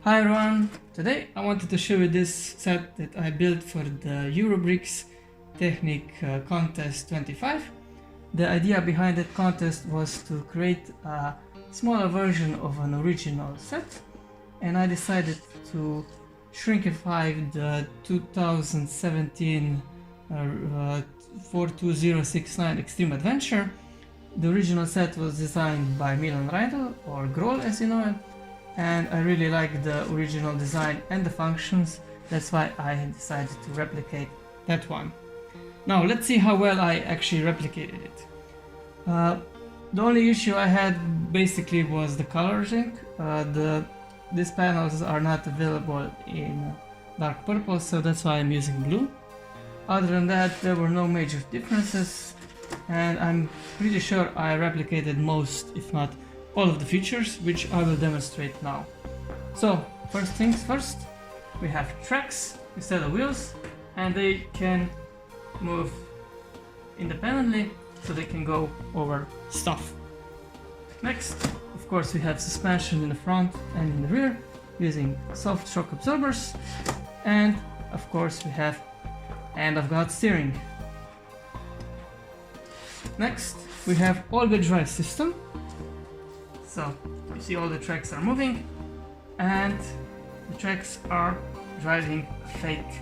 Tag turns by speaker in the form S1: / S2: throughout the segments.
S1: Hi everyone! Today I wanted to show you this set that I built for the Eurobricks Technic contest 25. The idea behind that contest was to create a smaller version of an original set, and I decided to shrinkify the 2017 42069 Extreme Adventure. The original set was designed by Milan Reidel, or Groll as you know it, and I really like the original design and the functions. That's why I decided to replicate that one. Now let's see how well I actually replicated it. The only issue I had basically was the coloring. These panels are not available in dark purple, so that's why I'm using blue. Other than that, there were no major differences, and I'm pretty sure I replicated most, if not all of the features, which I will demonstrate now. So first things first, we have tracks instead of wheels, and they can move independently, so they can go over stuff. Next, of course, we have suspension in the front and in the rear using soft shock absorbers, and of course we have hand of God steering. Next, we have all-wheel drive system. So you see all the tracks are moving, and the tracks are driving a fake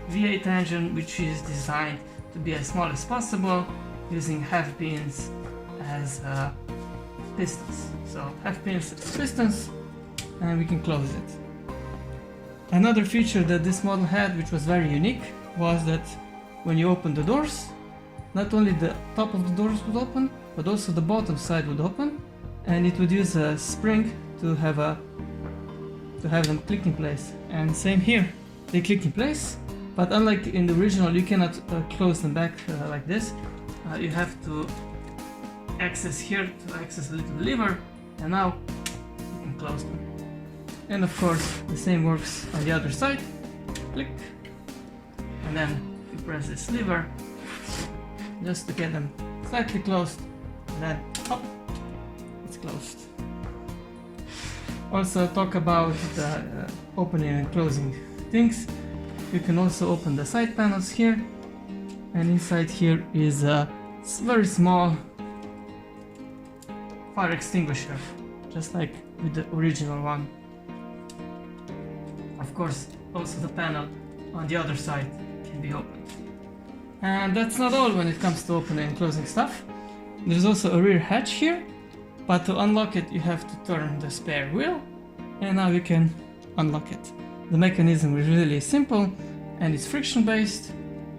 S1: V8 engine, which is designed to be as small as possible, using half pins as pistons. So half pins as pistons, and we can close it. Another feature that this model had, which was very unique, was that when you open the doors, not only the top of the doors would open, but also the bottom side would open, and it would use a spring to have them click in place. And same here, they click in place, but unlike in the original, you cannot close them back like this. You have to access here to access a little lever, and now you can close them. And of course, the same works on the other side. Click, and then you press this lever just to get them slightly closed, and then hop, it's closed. Also talk about the opening and closing things. You can also open the side panels here, and inside here is a very small fire extinguisher, just like with the original one. Of course, also the panel on the other side can be opened. And that's not all when it comes to opening and closing stuff. There's also a rear hatch here, but to unlock it you have to turn the spare wheel, and now you can unlock it. The mechanism is really simple, and it's friction based,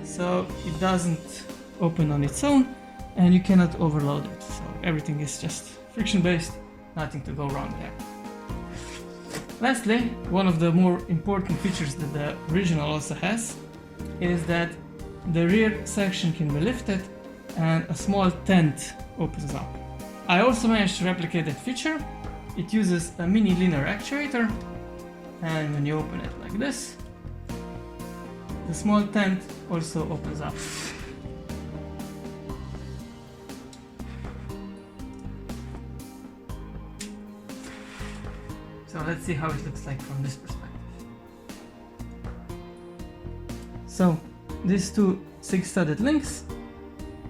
S1: so it doesn't open on its own, and you cannot overload it. So everything is just friction based, nothing to go wrong there. Lastly, one of the more important features that the original also has is that the rear section can be lifted and a small tent opens up. I also managed to replicate that feature. It uses a mini linear actuator, and when you open it like this, the small tent also opens up. So let's see how it looks like from this perspective. So these two 6-studded links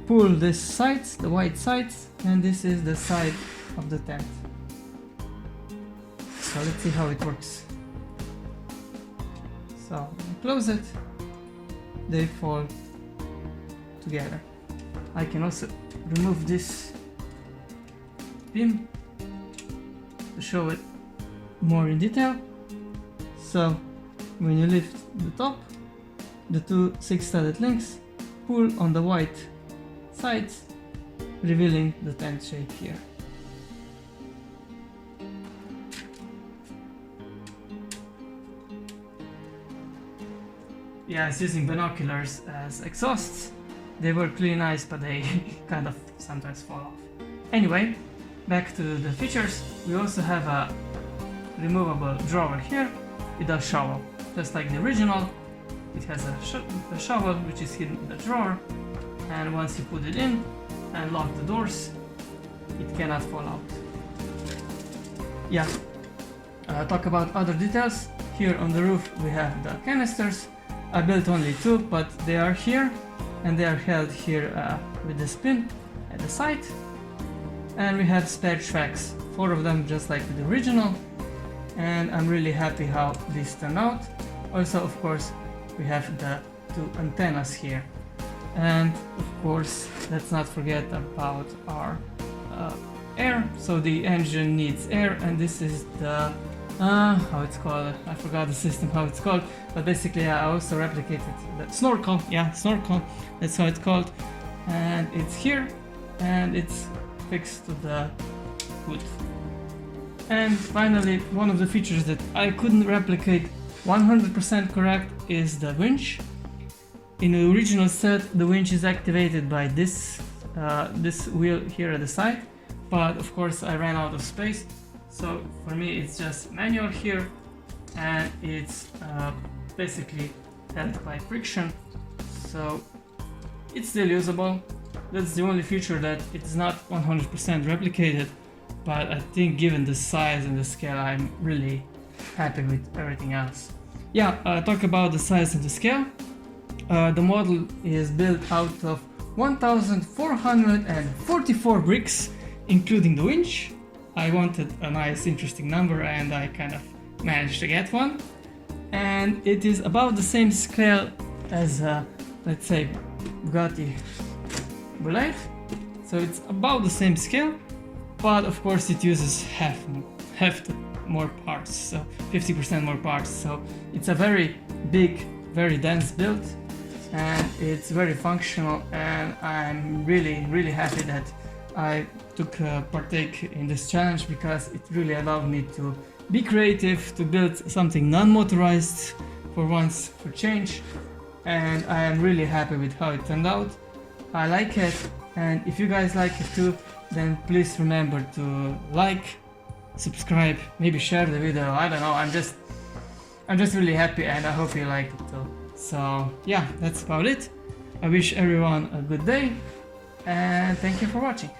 S1: pull these sides, the white sides, and this is the side of the tent. So let's see how it works. So when I close it, they fall together. I can also remove this beam to show it more in detail. So when you lift the top, the two 6-studded links pull on the white sides, revealing the tent shape here. Yeah, it's using binoculars as exhausts. They work really nice, but they kind of sometimes fall off. Anyway, back to the features. We also have a removable drawer here with a shovel. Just like the original, it has a shovel which is hidden in the drawer, and once you put it in and lock the doors, it cannot fall out. Yeah, talk about other details. Here on the roof we have the canisters. I built only 2, but they are here, and they are held here with the spin at the side. And we have spare tracks, 4 of them just like the original, and I'm really happy how this turned out. Also, of course, we have the 2 antennas here. And of course, let's not forget about our air. So the engine needs air, and this is the how it's called, I forgot the system how it's called, but basically I also replicated the snorkel, snorkel, that's how it's called, and it's here, and it's fixed to the hood. And finally, one of the features that I couldn't replicate 100% correct is the winch. In the original set, the winch is activated by this wheel here at the side, but of course I ran out of space, so for me it's just manual here, and it's basically held by friction, so it's still usable. That's the only feature that it's not 100% replicated, but I think given the size and the scale, I'm really happy with everything else. Talk about the size and the scale. The model is built out of 1,444 bricks, including the winch. I wanted a nice interesting number, and I kind of managed to get one. And it is about the same scale as let's say Bugatti Bullet. So it's about the same scale, but of course it uses half the more parts, so 50% more parts. So it's a very big, very dense build, and it's very functional, and I'm really happy that I took partake in this challenge, because it really allowed me to be creative, to build something non-motorized for once, for change, and I am really happy with how it turned out. I like it, and if you guys like it too, then please remember to like, subscribe, maybe share the video. I don't know, I'm just really happy, and I hope you like it too. So yeah, that's about it. I wish everyone a good day, and thank you for watching.